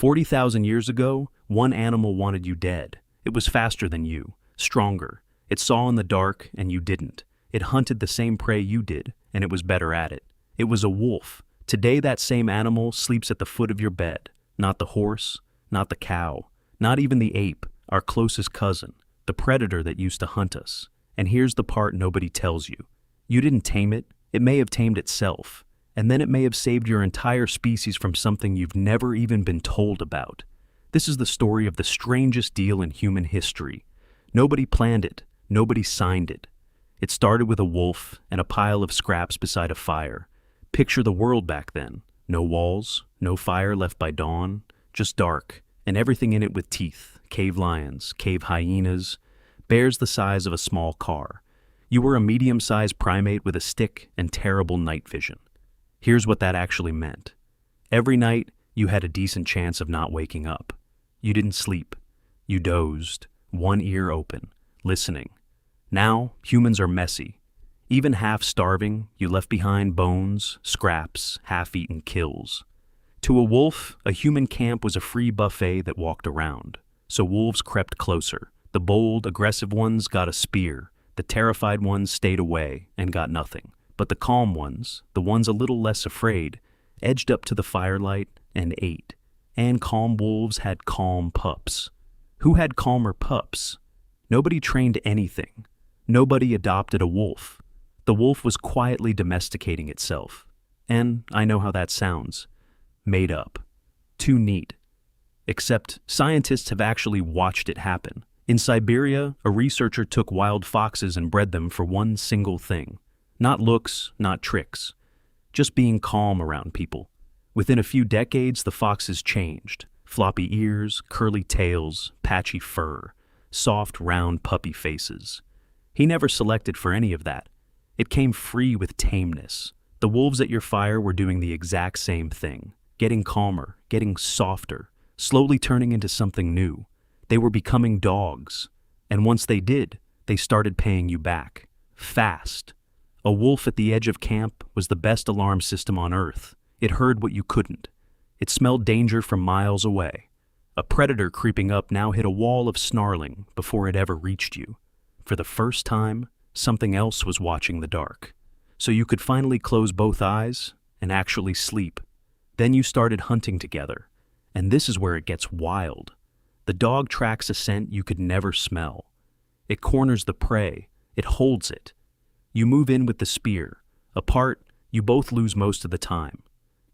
40,000 years ago, one animal wanted you dead. It was faster than you, stronger. It saw in the dark, and you didn't. It hunted the same prey you did, and it was better at it. It was a wolf. Today, that same animal sleeps at the foot of your bed. Not the horse, not the cow, not even the ape, our closest cousin, the predator that used to hunt us. And here's the part nobody tells you. You didn't tame it. It may have tamed itself. And then it may have saved your entire species from something you've never even been told about. This is the story of the strangest deal in human history. Nobody planned it. Nobody signed it. It started with a wolf and a pile of scraps beside a fire. Picture the world back then. No walls, no fire left by dawn, just dark, and everything in it with teeth, cave lions, cave hyenas, bears the size of a small car. You were a medium-sized primate with a stick and terrible night vision. Here's what that actually meant. Every night, you had a decent chance of not waking up. You didn't sleep. You dozed, one ear open, listening. Now, humans are messy. Even half-starving, you left behind bones, scraps, half-eaten kills. To a wolf, a human camp was a free buffet that walked around. So wolves crept closer. The bold, aggressive ones got a spear. The terrified ones stayed away and got nothing. But the calm ones, the ones a little less afraid, edged up to the firelight and ate. And calm wolves had calm pups. Who had calmer pups? Nobody trained anything. Nobody adopted a wolf. The wolf was quietly domesticating itself. And I know how that sounds. Made up. Too neat. Except scientists have actually watched it happen. In Siberia, a researcher took wild foxes and bred them for one single thing. Not looks, not tricks. Just being calm around people. Within a few decades, the foxes changed. Floppy ears, curly tails, patchy fur, soft, round puppy faces. He never selected for any of that. It came free with tameness. The wolves at your fire were doing the exact same thing. Getting calmer, getting softer, slowly turning into something new. They were becoming dogs. And once they did, they started paying you back. Fast. A wolf at the edge of camp was the best alarm system on Earth. It heard what you couldn't. It smelled danger from miles away. A predator creeping up now hit a wall of snarling before it ever reached you. For the first time, something else was watching the dark. So you could finally close both eyes and actually sleep. Then you started hunting together. And this is where it gets wild. The dog tracks a scent you could never smell. It corners the prey. It holds it. You move in with the spear. Apart, you both lose most of the time.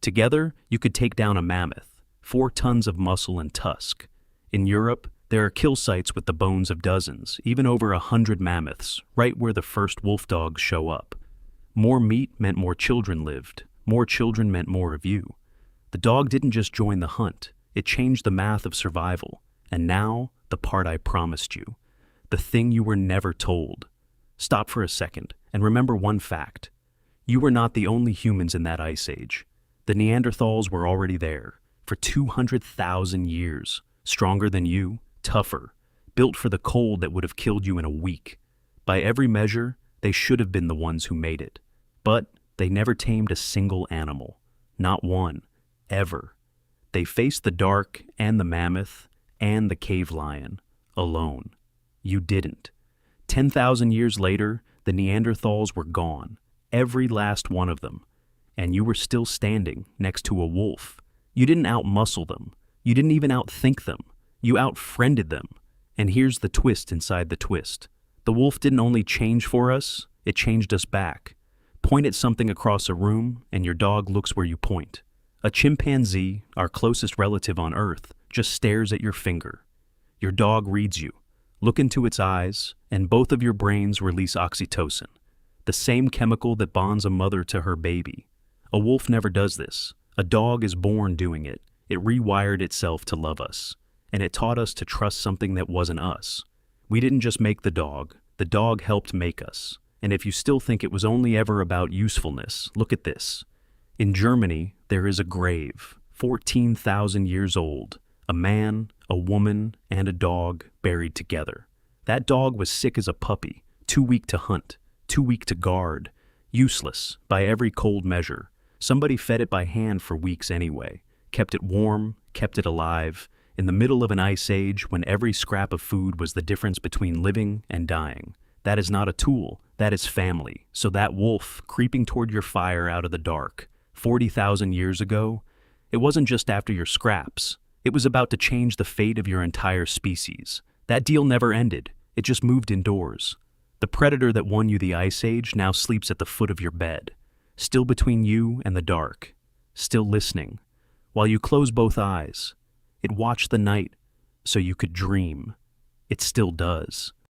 Together, you could take down a mammoth, 4 tons of muscle and tusk. In Europe, there are kill sites with the bones of dozens, even over 100 mammoths, right where the first wolf dogs show up. More meat meant more children lived. More children meant more of you. The dog didn't just join the hunt. It changed the math of survival. And now, the part I promised you. The thing you were never told. Stop for a second and remember one fact. You were not the only humans in that ice age. The Neanderthals were already there for 200,000 years, stronger than you, tougher, built for the cold that would have killed you in a week. By every measure, they should have been the ones who made it. But they never tamed a single animal. Not one. Ever. They faced the dark and the mammoth and the cave lion alone. You didn't. 10,000 years later, the Neanderthals were gone. Every last one of them. And you were still standing next to a wolf. You didn't outmuscle them. You didn't even outthink them. You outfriended them. And here's the twist inside the twist. The wolf didn't only change for us, it changed us back. Point at something across a room, and your dog looks where you point. A chimpanzee, our closest relative on Earth, just stares at your finger. Your dog reads you. Look into its eyes, and both of your brains release oxytocin, the same chemical that bonds a mother to her baby. A wolf never does this. A dog is born doing it. It rewired itself to love us. And it taught us to trust something that wasn't us. We didn't just make the dog helped make us. And if you still think it was only ever about usefulness, look at this. In Germany, there is a grave, 14,000 years old, a man, a woman, and a dog buried together. That dog was sick as a puppy, too weak to hunt, too weak to guard, useless by every cold measure. Somebody fed it by hand for weeks anyway, kept it warm, kept it alive, in the middle of an ice age when every scrap of food was the difference between living and dying. That is not a tool, that is family. So that wolf, creeping toward your fire out of the dark, 40,000 years ago, it wasn't just after your scraps. It was about to change the fate of your entire species. That deal never ended, it just moved indoors. The predator that won you the ice age now sleeps at the foot of your bed, still between you and the dark, still listening. While you close both eyes, it watched the night so you could dream. It still does.